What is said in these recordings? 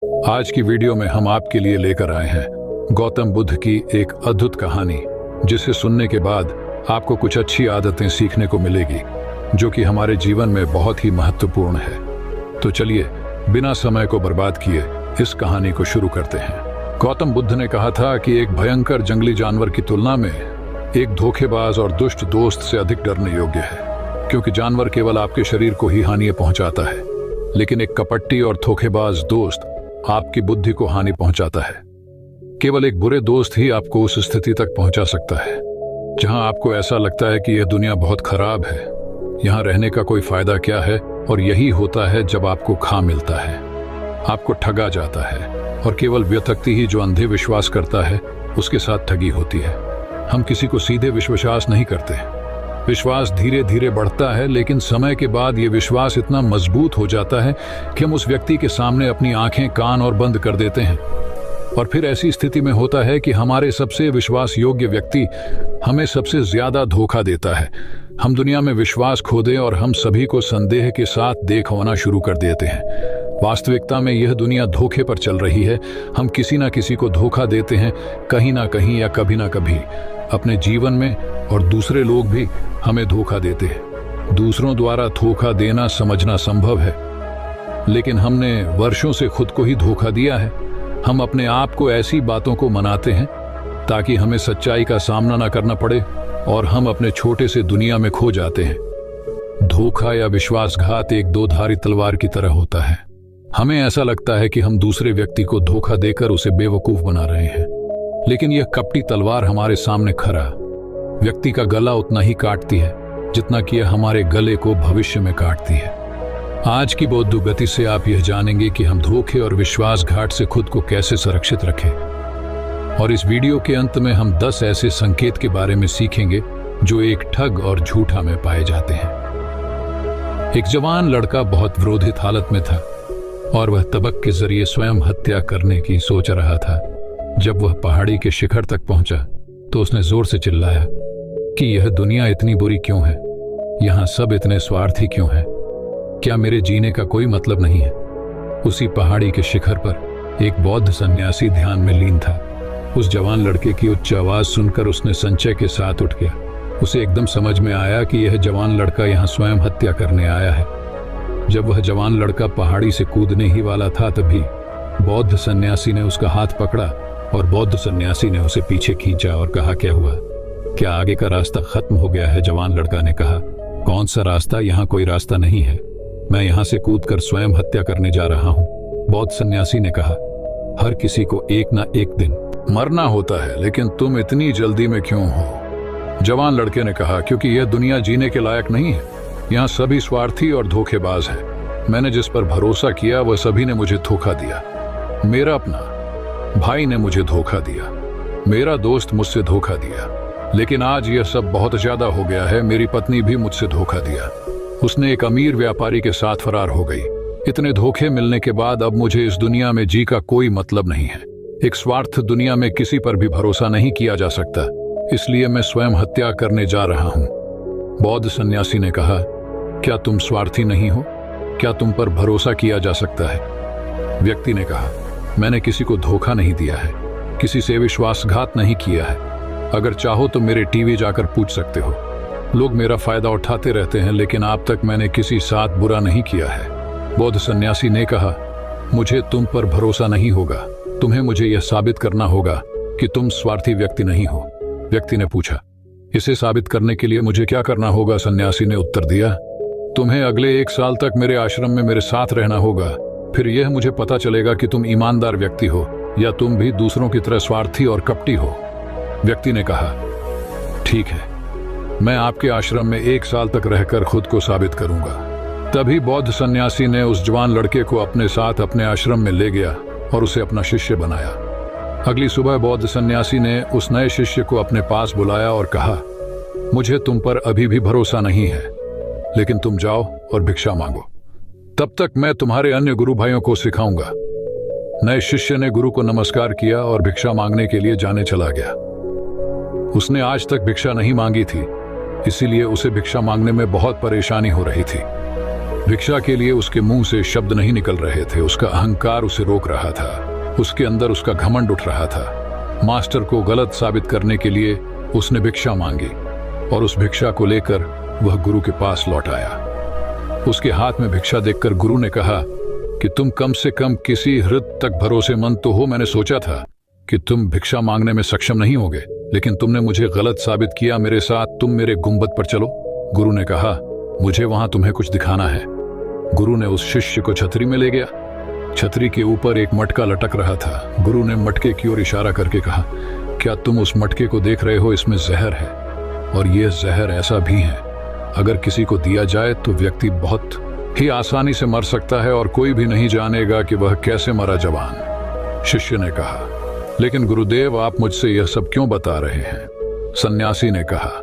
आज की वीडियो में हम आपके लिए लेकर आए हैं गौतम बुद्ध की एक अद्भुत कहानी, जिसे सुनने के बाद आपको कुछ अच्छी आदतें सीखने को मिलेगी जो कि हमारे जीवन में बहुत ही महत्वपूर्ण है। तो चलिए बिना समय को बर्बाद किए इस कहानी को शुरू करते हैं। गौतम बुद्ध ने कहा था कि एक भयंकर जंगली जानवर की तुलना में एक धोखेबाज और दुष्ट दोस्त से अधिक डरने योग्य है, क्योंकि जानवर केवल आपके शरीर को ही हानि पहुंचाता है, लेकिन एक कपटी और धोखेबाज दोस्त आपकी बुद्धि को हानि पहुंचाता है। केवल एक बुरे दोस्त ही आपको उस स्थिति तक पहुंचा सकता है जहां आपको ऐसा लगता है कि यह दुनिया बहुत खराब है, यहां रहने का कोई फायदा क्या है। और यही होता है जब आपको खा मिलता है, आपको ठगा जाता है, और केवल व्यक्ति ही जो अंधे विश्वास करता है उसके साथ ठगी होती है। हम किसी को सीधे विश्वास नहीं करते। विश्वास धीरे धीरे बढ़ता है, लेकिन समय के बाद ये विश्वास इतना मजबूत हो जाता है कि हम उस व्यक्ति के सामने अपनी आंखें कान और बंद कर देते हैं। और फिर ऐसी स्थिति में होता है कि हमारे सबसे विश्वास योग्य व्यक्ति हमें सबसे ज्यादा धोखा देता है। हम दुनिया में विश्वास खो दें और हम सभी को संदेह के साथ देखना शुरू कर देते हैं। वास्तविकता में यह दुनिया धोखे पर चल रही है। हम किसी ना किसी को धोखा देते हैं, कहीं ना कहीं या कभी ना कभी अपने जीवन में, और दूसरे लोग भी हमें धोखा देते हैं। दूसरों द्वारा धोखा देना समझना संभव है, लेकिन हमने वर्षों से खुद को ही धोखा दिया है। हम अपने आप को ऐसी बातों को मनाते हैं ताकि हमें सच्चाई का सामना ना करना पड़े, और हम अपने छोटे से दुनिया में खो जाते हैं। धोखा या विश्वासघात एक दो धारी तलवार की तरह होता है। हमें ऐसा लगता है कि हम दूसरे व्यक्ति को धोखा देकर उसे बेवकूफ बना रहे हैं, लेकिन यह कपटी तलवार हमारे सामने खरा व्यक्ति का गला उतना ही काटती है जितना कि यह हमारे गले को भविष्य में काटती है। आज की बौद्ध गति से आप यह जानेंगे कि हम धोखे और विश्वासघात से खुद को कैसे सुरक्षित रखें। और इस वीडियो के अंत में हम 10 ऐसे संकेत के बारे में सीखेंगे जो एक ठग और झूठा में पाए जाते हैं। एक जवान लड़का बहुत विरोधित हालत में था और वह तबक के जरिए स्वयं हत्या करने की सोच रहा था। जब वह पहाड़ी के शिखर तक पहुंचा तो उसने जोर से चिल्लाया कि यह दुनिया इतनी बुरी क्यों है, यहाँ सब इतने स्वार्थी क्यों हैं, क्या मेरे जीने का कोई मतलब नहीं है। उसी पहाड़ी के शिखर पर एक बौद्ध सन्यासी ध्यान में लीन था। उस जवान लड़के की उच्च आवाज सुनकर उसने संचय के साथ उठ गया। उसे एकदम समझ में आया कि यह जवान लड़का यहाँ स्वयं हत्या करने आया है। जब वह जवान लड़का पहाड़ी से कूदने ही वाला था, तभी बौद्ध सन्यासी ने उसका हाथ पकड़ा और बौद्ध सन्यासी ने उसे पीछे खींचा और कहा, क्या हुआ, क्या आगे का रास्ता खत्म हो गया है? जवान लड़का ने कहा, कौन सा रास्ता, यहाँ कोई रास्ता नहीं है, मैं यहाँ से कूदकर स्वयं हत्या करने जा रहा हूँ। बौद्ध सन्यासी ने कहा, हर किसी को एक ना एक दिन मरना होता है, लेकिन तुम इतनी जल्दी में क्यों हो? जवान लड़के ने कहा, क्योंकि यह दुनिया जीने के लायक नहीं है, यहाँ सभी स्वार्थी और धोखेबाज है। मैंने जिस पर भरोसा किया वह सभी ने मुझे धोखा दिया। मेरा अपना भाई ने मुझे धोखा दिया, मेरा दोस्त मुझसे धोखा दिया, लेकिन आज यह सब बहुत ज्यादा हो गया है। मेरी पत्नी भी मुझसे धोखा दिया, उसने एक अमीर व्यापारी के साथ फरार हो गई। इतने धोखे मिलने के बाद अब मुझे इस दुनिया में जी का कोई मतलब नहीं है। एक स्वार्थ दुनिया में किसी पर भी भरोसा नहीं किया जा सकता, इसलिए मैं स्वयं हत्या करने जा रहा हूँ। बौद्ध सन्यासी ने कहा, क्या तुम स्वार्थी नहीं हो? क्या तुम पर भरोसा किया जा सकता है? व्यक्ति ने कहा, मैंने किसी को धोखा नहीं दिया है, किसी से विश्वासघात नहीं किया है। अगर चाहो तो मेरे टीवी जाकर पूछ सकते हो। लोग मेरा फायदा उठाते रहते हैं, लेकिन अब तक मैंने किसी साथ बुरा नहीं किया है। बौद्ध सन्यासी ने कहा, मुझे तुम पर भरोसा नहीं होगा, तुम्हें मुझे यह साबित करना होगा कि तुम स्वार्थी व्यक्ति नहीं हो। व्यक्ति ने पूछा, इसे साबित करने के लिए मुझे क्या करना होगा? सन्यासी ने उत्तर दिया, तुम्हें अगले 1 साल तक मेरे आश्रम में मेरे साथ रहना होगा, फिर यह मुझे पता चलेगा कि तुम ईमानदार व्यक्ति हो या तुम भी दूसरों की तरह स्वार्थी और कपटी हो। व्यक्ति ने कहा, ठीक है, मैं आपके आश्रम में 1 साल तक रहकर खुद को साबित करूंगा। तभी बौद्ध सन्यासी ने उस जवान लड़के को अपने साथ अपने आश्रम में ले गया और उसे अपना शिष्य बनाया। अगली सुबह बौद्ध सन्यासी ने उस नए शिष्य को अपने पास बुलाया और कहा, मुझे तुम पर अभी भी भरोसा नहीं है, लेकिन तुम जाओ और भिक्षा मांगो, तब तक मैं तुम्हारे अन्य गुरु भाइयों को सिखाऊंगा। नए शिष्य ने गुरु को नमस्कार किया और भिक्षा मांगने के लिए जाने चला गया। उसने आज तक भिक्षा नहीं मांगी थी, इसीलिए उसे भिक्षा मांगने में बहुत परेशानी हो रही थी। भिक्षा के लिए उसके मुंह से शब्द नहीं निकल रहे थे। उसका अहंकार उसे रोक रहा था। उसके अंदर उसका घमंड उठ रहा था। मास्टर को गलत साबित करने के लिए उसने भिक्षा मांगी और उस भिक्षा को लेकर वह गुरु के पास लौट आया। उसके हाथ में भिक्षा देखकर गुरु ने कहा कि तुम कम से कम किसी हृदय तक भरोसेमंद तो हो। मैंने सोचा था कि तुम भिक्षा मांगने में सक्षम नहीं होगे, लेकिन तुमने मुझे गलत साबित किया। मेरे साथ तुम मेरे गुंबद पर चलो। गुरु ने कहा, मुझे वहां तुम्हें कुछ दिखाना है। गुरु ने उस शिष्य को छतरी में ले गया। छतरी के ऊपर एक मटका लटक रहा था। गुरु ने मटके की ओर इशारा करके कहा, क्या तुम उस मटके को देख रहे हो? इसमें जहर है और यह जहर ऐसा भी है, अगर किसी को दिया जाए तो व्यक्ति बहुत ही आसानी से मर सकता है और कोई भी नहीं जानेगा कि वह कैसे मरा। जवान शिष्य ने कहा, लेकिन गुरुदेव आप मुझसे यह सब क्यों बता रहे हैं? सन्यासी ने कहा,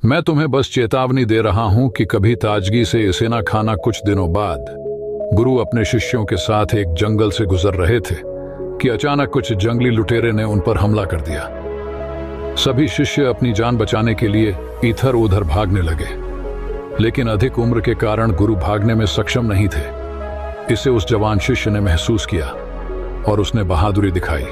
मैं तुम्हें बस चेतावनी दे रहा हूं कि कभी ताजगी से इसे ना खाना। कुछ दिनों बाद गुरु अपने शिष्यों के साथ एक जंगल से गुजर रहे थे कि अचानक कुछ जंगली लुटेरे ने उन पर हमला कर दिया। सभी शिष्य अपनी जान बचाने के लिए इधर उधर भागने लगे, लेकिन अधिक उम्र के कारण गुरु भागने में सक्षम नहीं थे। इसे उस जवान शिष्य ने महसूस किया और उसने बहादुरी दिखाई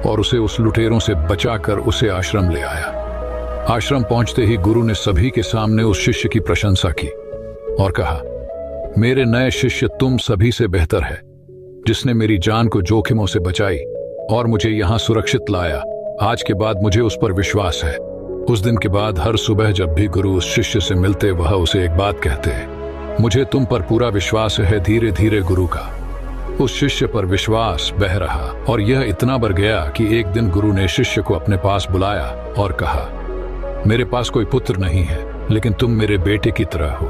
और उसे उस लुटेरों से बचाकर उसे आश्रम ले आया। आश्रम पहुंचते ही गुरु ने सभी के सामने उस शिष्य की प्रशंसा की और कहा, मेरे नए शिष्य तुम सभी से बेहतर है, जिसने मेरी जान को जोखिमों से बचाई और मुझे यहाँ सुरक्षित लाया। आज के बाद मुझे उस पर विश्वास है। उस दिन के बाद हर सुबह जब भी गुरु उस शिष्य से मिलते वह उसे एक बात कहते, मुझे तुम पर पूरा विश्वास है। धीरे धीरे गुरु का उस शिष्य पर विश्वास बह रहा और यह इतना बढ़ गया कि एक दिन गुरु ने शिष्य को अपने पास बुलाया और कहा, मेरे पास कोई पुत्र नहीं है, लेकिन तुम मेरे बेटे की तरह हो।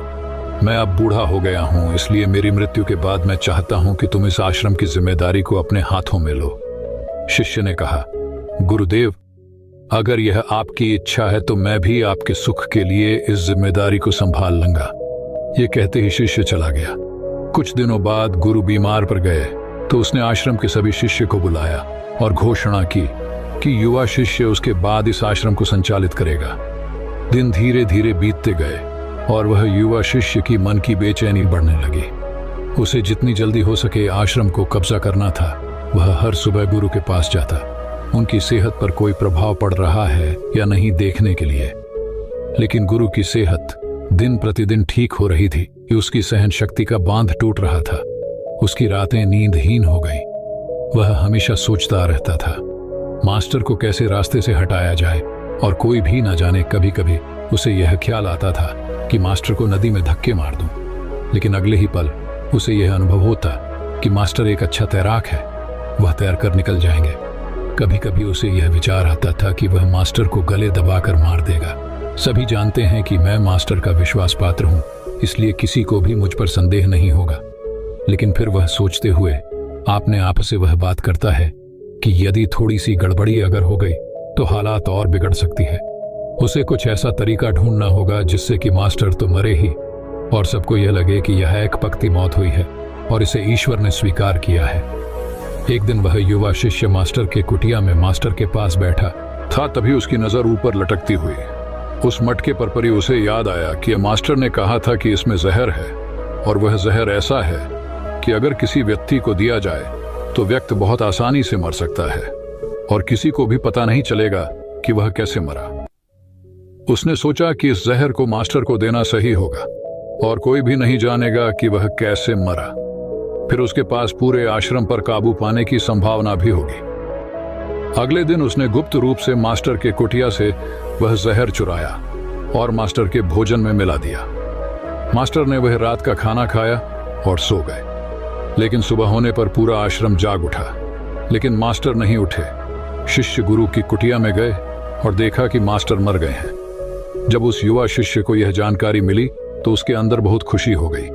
मैं अब बूढ़ा हो गया हूं, इसलिए मेरी मृत्यु के बाद मैं चाहता हूं कि तुम इस आश्रम की जिम्मेदारी को अपने हाथों में लो। शिष्य ने कहा, गुरुदेव, अगर यह आपकी इच्छा है तो मैं भी आपके सुख के लिए इस जिम्मेदारी को संभाल लूंगा। ये कहते ही शिष्य चला गया। कुछ दिनों बाद गुरु बीमार पड़ गए तो उसने आश्रम के सभी शिष्य को बुलाया और घोषणा की कि युवा शिष्य उसके बाद इस आश्रम को संचालित करेगा। दिन धीरे धीरे बीतते गए और वह युवा शिष्य की मन की बेचैनी बढ़ने लगी। उसे जितनी जल्दी हो सके आश्रम को कब्जा करना था। वह हर सुबह गुरु के पास जाता, उनकी सेहत पर कोई प्रभाव पड़ रहा है या नहीं देखने के लिए। लेकिन गुरु की सेहत दिन प्रतिदिन ठीक हो रही थी कि उसकी सहन शक्ति का बांध टूट रहा था। उसकी रातें नींदहीन हो गई। वह हमेशा सोचता रहता था, मास्टर को कैसे रास्ते से हटाया जाए। और कोई भी न जाने, कभी कभी उसे यह ख्याल आता था कि मास्टर को नदी में धक्के मार दूं, लेकिन अगले ही पल उसे यह अनुभव होता कि मास्टर एक अच्छा तैराक है, वह तैरकर निकल जाएंगे। कभी कभी उसे यह विचार आता था कि वह मास्टर को गले दबाकर मार देगा। सभी जानते हैं कि मैं मास्टर का विश्वास पात्र हूं, इसलिए किसी को भी मुझ पर संदेह नहीं होगा। लेकिन फिर वह सोचते हुए आपने आप से वह बात करता है कि यदि थोड़ी सी गड़बड़ी अगर हो गई तो हालात और बिगड़ सकती है। उसे कुछ ऐसा तरीका ढूंढना होगा जिससे कि मास्टर तो मरे ही और सबको यह लगे कि यह एक पक्की मौत हुई है और इसे ईश्वर ने स्वीकार किया है। एक दिन वह युवा शिष्य मास्टर के कुटिया में मास्टर के पास बैठा था। तभी उसकी नजर ऊपर लटकती हुई उस मटके पर पड़ी। उसे याद आया कि मास्टर ने कहा था कि इसमें जहर है और वह जहर ऐसा है कि अगर किसी व्यक्ति को दिया जाए तो व्यक्ति बहुत आसानी से मर सकता है और किसी को भी पता नहीं चलेगा कि वह कैसे मरा। उसने सोचा कि इस जहर को मास्टर को देना सही होगा और कोई भी नहीं जानेगा कि वह कैसे मरा। फिर उसके पास पूरे आश्रम पर काबू पाने की संभावना भी होगी। अगले दिन उसने गुप्त रूप से मास्टर के कुटिया से वह जहर चुराया और मास्टर के भोजन में मिला दिया। मास्टर ने वह रात का खाना खाया और सो गए। लेकिन सुबह होने पर पूरा आश्रम जाग उठा, लेकिन मास्टर नहीं उठे। शिष्य गुरु की कुटिया में गए और देखा कि मास्टर मर गए हैं। जब उस युवा शिष्य को यह जानकारी मिली तो उसके अंदर बहुत खुशी हो गई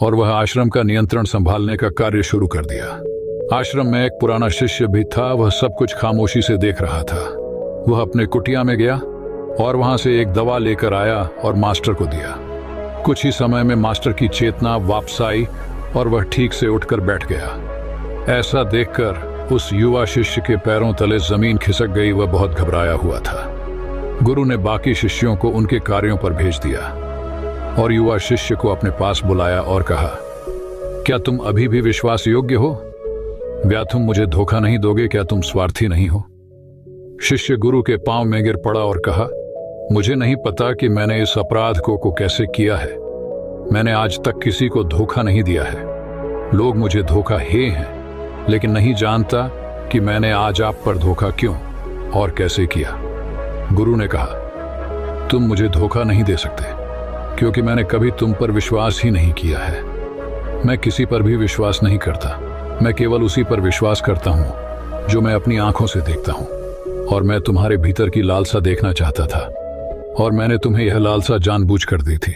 और वह आश्रम का नियंत्रण संभालने का कार्य शुरू कर दिया। आश्रम में एक पुराना शिष्य भी था। वह सब कुछ खामोशी से देख रहा था। वह अपने कुटिया में गया और वहां से एक दवा लेकर आया और मास्टर को दिया। कुछ ही समय में मास्टर की चेतना वापस आई और वह ठीक से उठकर बैठ गया। ऐसा देखकर उस युवा शिष्य के पैरों तले जमीन खिसक गई। वह बहुत घबराया हुआ था। गुरु ने बाकी शिष्यों को उनके कार्यों पर भेज दिया। और युवा शिष्य को अपने पास बुलाया और कहा, क्या तुम अभी भी विश्वास योग्य हो? क्या तुम मुझे धोखा नहीं दोगे? क्या तुम स्वार्थी नहीं हो? शिष्य गुरु के पांव में गिर पड़ा और कहा, मुझे नहीं पता कि मैंने इस अपराध को कैसे किया है। मैंने आज तक किसी को धोखा नहीं दिया है। लोग मुझे धोखा हे हैं, लेकिन नहीं जानता कि मैंने आज आप पर धोखा क्यों और कैसे किया। गुरु ने कहा, तुम मुझे धोखा नहीं दे सकते, क्योंकि मैंने कभी तुम पर विश्वास ही नहीं किया है। मैं किसी पर भी विश्वास नहीं करता। मैं केवल उसी पर विश्वास करता हूं जो मैं अपनी आंखों से देखता हूं। और मैं तुम्हारे भीतर की लालसा देखना चाहता था, और मैंने तुम्हें यह लालसा जानबूझकर दी थी,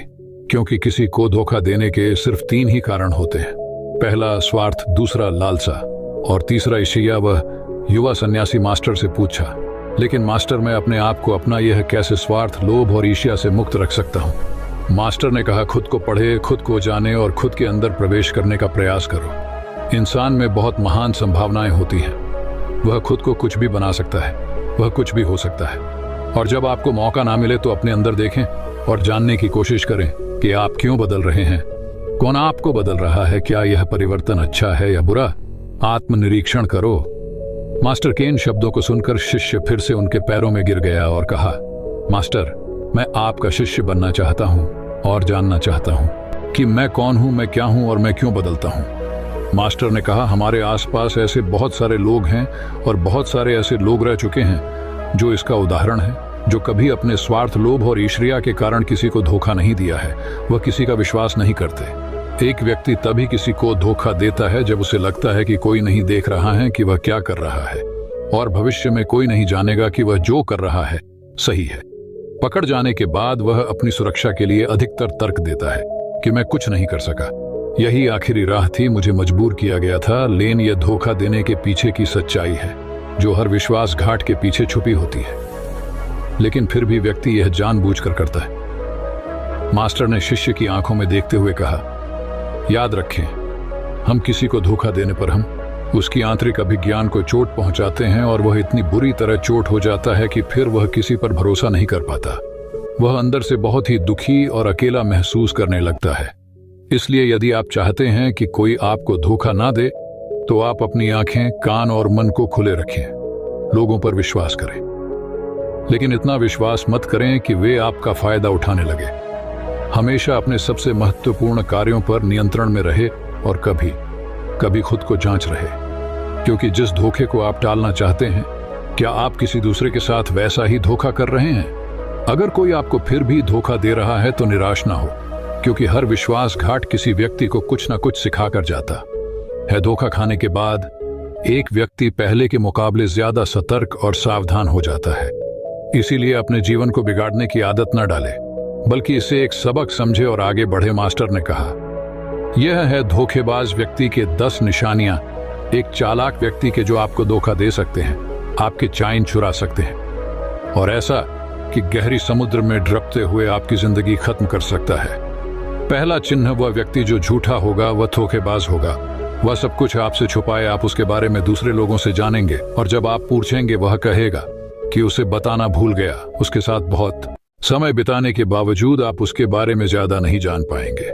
क्योंकि किसी को धोखा देने के सिर्फ 3 ही कारण होते हैं। पहला स्वार्थ, दूसरा लालसा, और तीसरा ईर्ष्या। वह युवा सन्यासी मास्टर से पूछा, लेकिन मास्टर, मैं अपने आप को अपना यह कैसे स्वार्थ, लोभ और ईर्ष्या से मुक्त रख सकता हूँ? मास्टर ने कहा, खुद को पढ़े, खुद को जाने और खुद के अंदर प्रवेश करने का प्रयास करो। इंसान में बहुत महान संभावनाएं होती हैं। वह खुद को कुछ भी बना सकता है, वह कुछ भी हो सकता है। और जब आपको मौका ना मिले तो अपने अंदर देखें और जानने की कोशिश करें कि आप क्यों बदल रहे हैं, कौन आपको बदल रहा है, क्या यह परिवर्तन अच्छा है या बुरा। आत्मनिरीक्षण करो। मास्टर के इन शब्दों को सुनकर शिष्य फिर से उनके पैरों में गिर गया और कहा, मास्टर, मैं आपका शिष्य बनना चाहता हूं और जानना चाहता हूं कि मैं कौन हूं, मैं क्या हूं और मैं क्यों बदलता हूं। मास्टर ने कहा, हमारे आसपास ऐसे बहुत सारे लोग हैं और बहुत सारे ऐसे लोग रह चुके हैं जो इसका उदाहरण है, जो कभी अपने स्वार्थ, लोभ और ईर्ष्या के कारण किसी को धोखा नहीं दिया है। वह किसी का विश्वास नहीं करते। एक व्यक्ति तभी किसी को धोखा देता है जब उसे लगता है कि कोई नहीं देख रहा है कि वह क्या कर रहा है, और भविष्य में कोई नहीं जानेगा कि वह जो कर रहा है सही है। पकड़ जाने के बाद वह अपनी सुरक्षा के लिए अधिकतर तर्क देता है कि मैं कुछ नहीं कर सका, यही आखिरी राह थी, मुझे मजबूर किया गया था। लेकिन यह धोखा देने के पीछे की सच्चाई है, जो हर विश्वासघात के पीछे छुपी होती है, लेकिन फिर भी व्यक्ति यह जानबूझकर करता है। मास्टर ने शिष्य की आंखों में देखते हुए कहा, याद रखें, हम किसी को धोखा देने पर हम उसकी आंतरिक अभिज्ञान को चोट पहुंचाते हैं, और वह इतनी बुरी तरह चोट हो जाता है कि फिर वह किसी पर भरोसा नहीं कर पाता। वह अंदर से बहुत ही दुखी और अकेला महसूस करने लगता है। इसलिए यदि आप चाहते हैं कि कोई आपको धोखा ना दे, तो आप अपनी आंखें, कान और मन को खुले रखें। लोगों पर विश्वास करें, लेकिन इतना विश्वास मत करें कि वे आपका फायदा उठाने लगे। हमेशा अपने सबसे महत्वपूर्ण कार्यों पर नियंत्रण में रहे और कभी कभी खुद को जांच रहे, क्योंकि जिस धोखे को आप टालना चाहते हैं, क्या आप किसी दूसरे के साथ वैसा ही धोखा कर रहे हैं? अगर कोई आपको फिर भी धोखा दे रहा है तो निराश ना हो, क्योंकि हर विश्वासघात किसी व्यक्ति को कुछ ना कुछ सिखा कर जाता है। धोखा खाने के बाद एक व्यक्ति पहले के मुकाबले ज्यादा सतर्क और सावधान हो जाता है। इसीलिए अपने जीवन को बिगाड़ने की आदत न डाले, बल्कि इसे एक सबक समझे और आगे बढ़े। मास्टर ने कहा, यह है धोखेबाज व्यक्ति के 10 निशानियां, एक चालाक व्यक्ति के जो आपको धोखा दे सकते हैं, आपके चैन चुरा सकते हैं, और ऐसा कि गहरी समुद्र में डूबते हुए आपकी जिंदगी खत्म कर सकता है। पहला चिन्ह, वह व्यक्ति जो झूठा होगा वह धोखेबाज होगा। वह सब कुछ आपसे छुपाए, आप उसके बारे में दूसरे लोगों से जानेंगे, और जब आप पूछेंगे वह कहेगा कि उसे बताना भूल गया। उसके साथ बहुत समय बिताने के बावजूद आप उसके बारे में ज्यादा नहीं जान पाएंगे।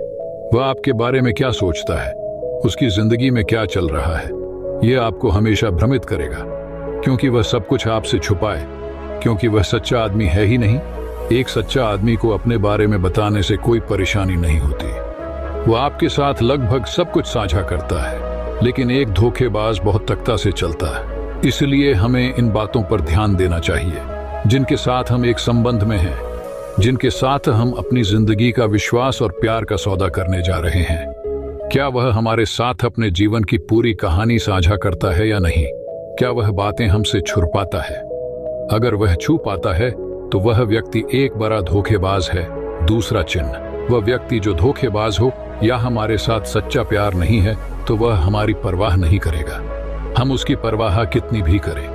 वह आपके बारे में क्या सोचता है, उसकी जिंदगी में क्या चल रहा है, यह आपको हमेशा भ्रमित करेगा, क्योंकि वह सब कुछ आपसे छुपाए, क्योंकि वह सच्चा आदमी है ही नहीं। एक सच्चा आदमी को अपने बारे में बताने से कोई परेशानी नहीं होती। वह आपके साथ लगभग सब कुछ साझा करता है, लेकिन एक धोखेबाज बहुत तख्ता से चलता है। इसलिए हमें इन बातों पर ध्यान देना चाहिए, जिनके साथ हम एक संबंध में हैं, जिनके साथ हम अपनी जिंदगी का विश्वास और प्यार का सौदा करने जा रहे हैं। क्या वह हमारे साथ अपने जीवन की पूरी कहानी साझा करता है या नहीं? क्या वह बातें हमसे छुपाता है? अगर वह छुप पाता है तो वह व्यक्ति एक बड़ा धोखेबाज है। दूसरा चिन्ह, वह व्यक्ति जो धोखेबाज हो या हमारे साथ सच्चा प्यार नहीं है, तो वह हमारी परवाह नहीं करेगा। हम उसकी परवाह कितनी भी करें,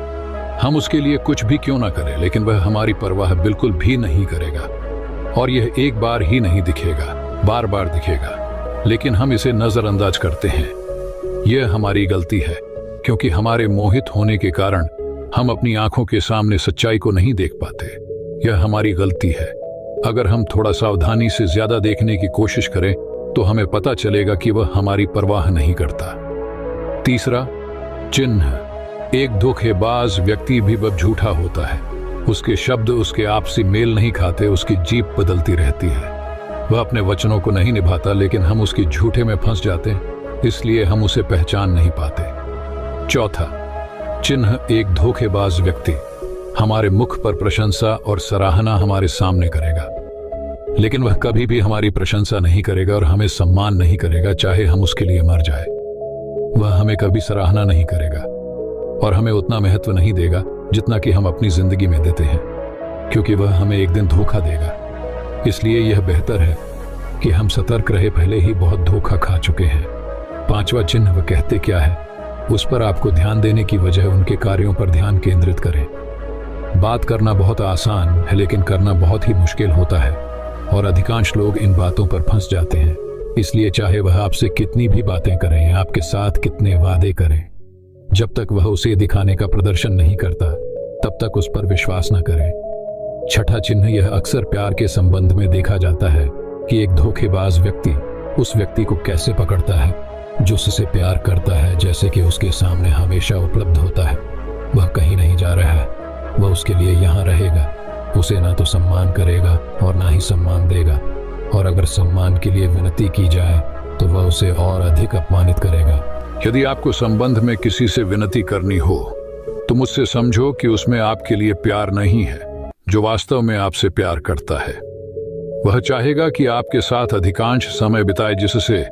हम उसके लिए कुछ भी क्यों ना करें, लेकिन वह हमारी परवाह बिल्कुल भी नहीं करेगा। और यह एक बार ही नहीं दिखेगा, बार बार दिखेगा, लेकिन हम इसे नजरअंदाज करते हैं। यह हमारी गलती है, क्योंकि हमारे मोहित होने के कारण हम अपनी आंखों के सामने सच्चाई को नहीं देख पाते। यह हमारी गलती है। अगर हम थोड़ा सावधानी से ज्यादा देखने की कोशिश करें तो हमें पता चलेगा कि वह हमारी परवाह नहीं करता। तीसरा, चिन्ह। एक धोखेबाज व्यक्ति भी वह झूठा होता है। उसके शब्द उसके आपसी मेल नहीं खाते, उसकी जीभ बदलती रहती है। वह अपने वचनों को नहीं निभाता, लेकिन हम उसकी झूठे में फंस जाते हैं, इसलिए हम उसे पहचान नहीं पाते। चौथा, चिन्ह। एक धोखेबाज व्यक्ति हमारे मुख पर प्रशंसा और सराहना हमारे सामने करेगा, लेकिन वह कभी भी हमारी प्रशंसा नहीं करेगा और हमें सम्मान नहीं करेगा, चाहे हम उसके लिए मर जाए। वह हमें कभी सराहना नहीं करेगा और हमें उतना महत्व नहीं देगा जितना कि हम अपनी जिंदगी में देते हैं, क्योंकि वह हमें एक दिन धोखा देगा। इसलिए यह बेहतर है कि हम सतर्क रहे, पहले ही बहुत धोखा खा चुके हैं। पांचवा चिन्ह। वह कहते क्या है उस पर आपको ध्यान देने की वजह उनके कार्यों पर ध्यान केंद्रित करें। बात करना बहुत आसान है, लेकिन करना बहुत ही मुश्किल होता है और अधिकांश लोग इन बातों पर फंस जाते हैं। इसलिए चाहे वह आपसे कितनी भी बातें करें, आपके साथ कितने वादे करें, जब तक वह उसे दिखाने का प्रदर्शन नहीं करता तब तक उस पर विश्वास न करें। छठा चिन्ह। यह अक्सर प्यार के संबंध में देखा जाता है कि एक धोखेबाज व्यक्ति उस व्यक्ति को कैसे पकड़ता है जो उससे प्यार करता है, जैसे कि उसके सामने हमेशा उपलब्ध होता है। वह कहीं नहीं जा रहा है, वह उसके लिए यहाँ रहेगा। उसे ना तो सम्मान करेगा और ना ही सम्मान देगा, और अगर सम्मान के लिए विनती की जाए तो वह उसे और अधिक अपमानित करेगा। यदि आपको संबंध में किसी से विनती करनी हो तो मुझसे समझो कि उसमें आपके लिए प्यार नहीं है। जो वास्तव में आपसे प्यार करता है वह चाहेगा कि आपके साथ अधिकांश समय बिताए, जिससे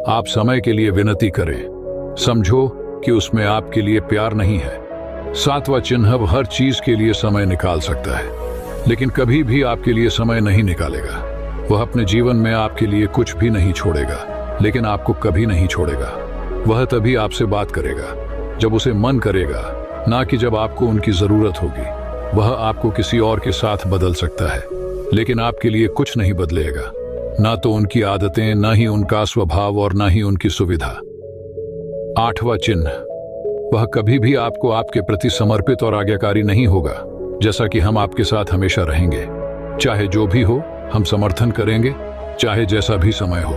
आप समय के लिए विनती करें। समझो कि उसमें आपके लिए प्यार नहीं है। सातवां चिन्ह। वह हर चीज के लिए समय निकाल सकता है, लेकिन कभी भी आपके लिए समय नहीं निकालेगा। वह अपने जीवन में आपके लिए कुछ भी नहीं छोड़ेगा, लेकिन आपको कभी नहीं छोड़ेगा। वह तभी आपसे बात करेगा जब उसे मन करेगा, ना कि जब आपको उनकी जरूरत होगी। वह आपको किसी और के साथ बदल सकता है, लेकिन आपके लिए कुछ नहीं बदलेगा, ना तो उनकी आदतें, ना ही उनका स्वभाव और ना ही उनकी सुविधा। आठवां चिन्ह। वह कभी भी आपको आपके प्रति समर्पित और आज्ञाकारी नहीं होगा, जैसा कि हम आपके साथ हमेशा रहेंगे। चाहे जो भी हो हम समर्थन करेंगे, चाहे जैसा भी समय हो।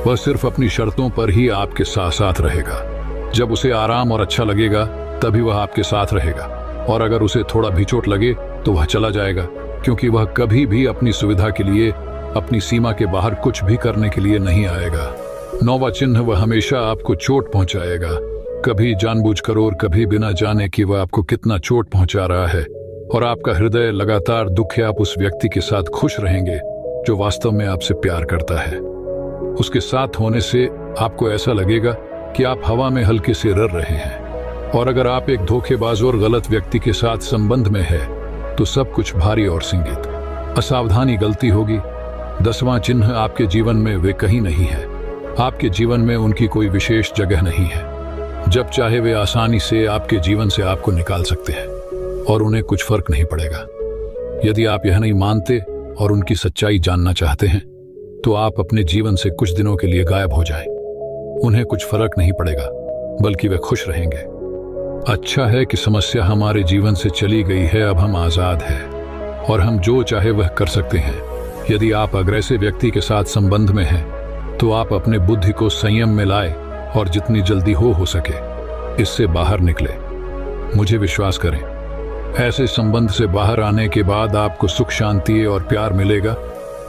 वह सिर्फ अपनी शर्तों पर ही आपके साथ साथ रहेगा। जब उसे आराम और अच्छा लगेगा तभी वह आपके साथ रहेगा, और अगर उसे थोड़ा भी चोट लगे तो वह चला जाएगा, क्योंकि वह कभी भी अपनी सुविधा के लिए, अपनी सीमा के बाहर कुछ भी करने के लिए नहीं आएगा। नौवां चिन्ह। वह हमेशा आपको चोट पहुंचाएगा, कभी जानबूझकर और कभी बिना जाने कि वह आपको कितना चोट पहुंचा रहा है, और आपका हृदय लगातार दुखे। आप उस व्यक्ति के साथ खुश रहेंगे जो वास्तव में आपसे प्यार करता है। उसके साथ होने से आपको ऐसा लगेगा कि आप हवा में हल्के से रह रहे हैं, और अगर आप एक धोखेबाज और गलत व्यक्ति के साथ संबंध में है तो सब कुछ भारी और संगीत असावधानी गलती होगी। 10वां चिन्ह। आपके जीवन में वे कहीं नहीं है। आपके जीवन में उनकी कोई विशेष जगह नहीं है। जब चाहे वे आसानी से आपके जीवन से आपको निकाल सकते हैं और उन्हें कुछ फर्क नहीं पड़ेगा। यदि आप यह नहीं मानते और उनकी सच्चाई जानना चाहते हैं तो आप अपने जीवन से कुछ दिनों के लिए गायब हो जाएं। उन्हें कुछ फर्क नहीं पड़ेगा, बल्कि वे खुश रहेंगे। अच्छा है कि समस्या हमारे जीवन से चली गई है, अब हम आजाद हैं और हम जो चाहे वह कर सकते हैं। यदि आप अग्रेसिव व्यक्ति के साथ संबंध में हैं तो आप अपने बुद्धि को संयम में लाए और जितनी जल्दी हो सके इससे बाहर निकले। मुझे विश्वास करें, ऐसे संबंध से बाहर आने के बाद आपको सुख, शांति और प्यार मिलेगा।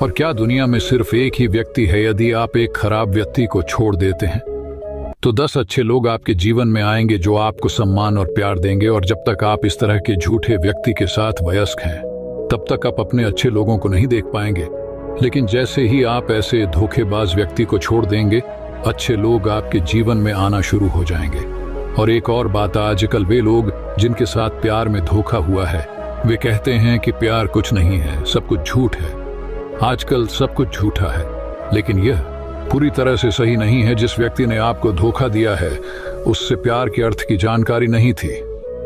और क्या दुनिया में सिर्फ एक ही व्यक्ति है? यदि आप एक खराब व्यक्ति को छोड़ देते हैं तो 10 अच्छे लोग आपके जीवन में आएंगे जो आपको सम्मान और प्यार देंगे। और जब तक आप इस तरह के झूठे व्यक्ति के साथ वयस्क हैं तब तक आप अपने अच्छे लोगों को नहीं देख पाएंगे। लेकिन जैसे ही आप ऐसे धोखेबाज व्यक्ति को छोड़ देंगे, अच्छे लोग आपके जीवन में आना शुरू हो जाएंगे। और एक और बात, आजकल वे लोग जिनके साथ प्यार में धोखा हुआ है वे कहते हैं कि प्यार कुछ नहीं है, सब कुछ झूठ है। आजकल सब कुछ झूठा है, लेकिन यह पूरी तरह से सही नहीं है। जिस व्यक्ति ने आपको धोखा दिया है उससे प्यार के अर्थ की जानकारी नहीं थी।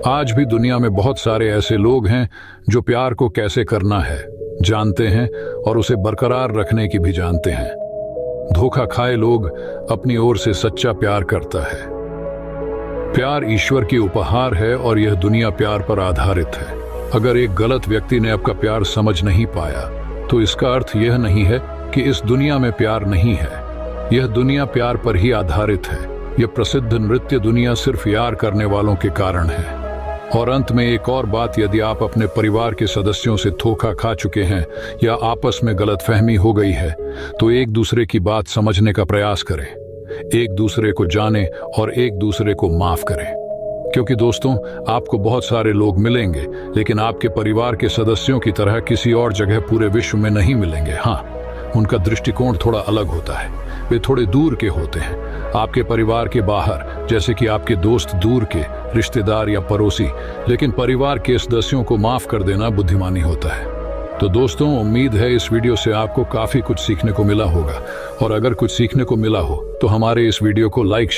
आज भी दुनिया में बहुत सारे ऐसे लोग हैं जो प्यार को कैसे करना है जानते हैं और उसे बरकरार रखने की भी जानते हैं। धोखा खाए लोग अपनी ओर से सच्चा प्यार करता है। प्यार ईश्वर की उपहार है और यह दुनिया प्यार पर आधारित है। अगर एक गलत व्यक्ति ने आपका प्यार समझ नहीं पाया तो इसका अर्थ यह नहीं है कि इस दुनिया में प्यार नहीं है। यह दुनिया प्यार पर ही आधारित है। यह प्रसिद्ध नृत्य दुनिया सिर्फ यार करने वालों के कारण है। और अंत में एक और बात, यदि आप अपने परिवार के सदस्यों से धोखा खा चुके हैं या आपस में गलतफहमी हो गई है, तो एक दूसरे की बात समझने का प्रयास करें, एक दूसरे को जानें और एक दूसरे को माफ करें। क्योंकि दोस्तों, आपको बहुत सारे लोग मिलेंगे, लेकिन आपके परिवार के सदस्यों की तरह किसी और जगह पूरे विश्व में नहीं मिलेंगे। हाँ, उनका दृष्टिकोण थोड़ा अलग होता है, वे थोड़े दूर के होते हैं, आपके परिवार के बाहर, जैसे कि आपके दोस्त दूर के, रिश्तेदार या पड़ोसी। लेकिन परिवार के सदस्यों को माफ कर देना बुद्धिमानी होता है। तो दोस्तों, उम्मीद है इस वीडियो से आपको काफी कुछ सीखने को मिला होगा, और अगर कुछ सीखने को मिला हो तो हमारे इस वीडियो को लाइक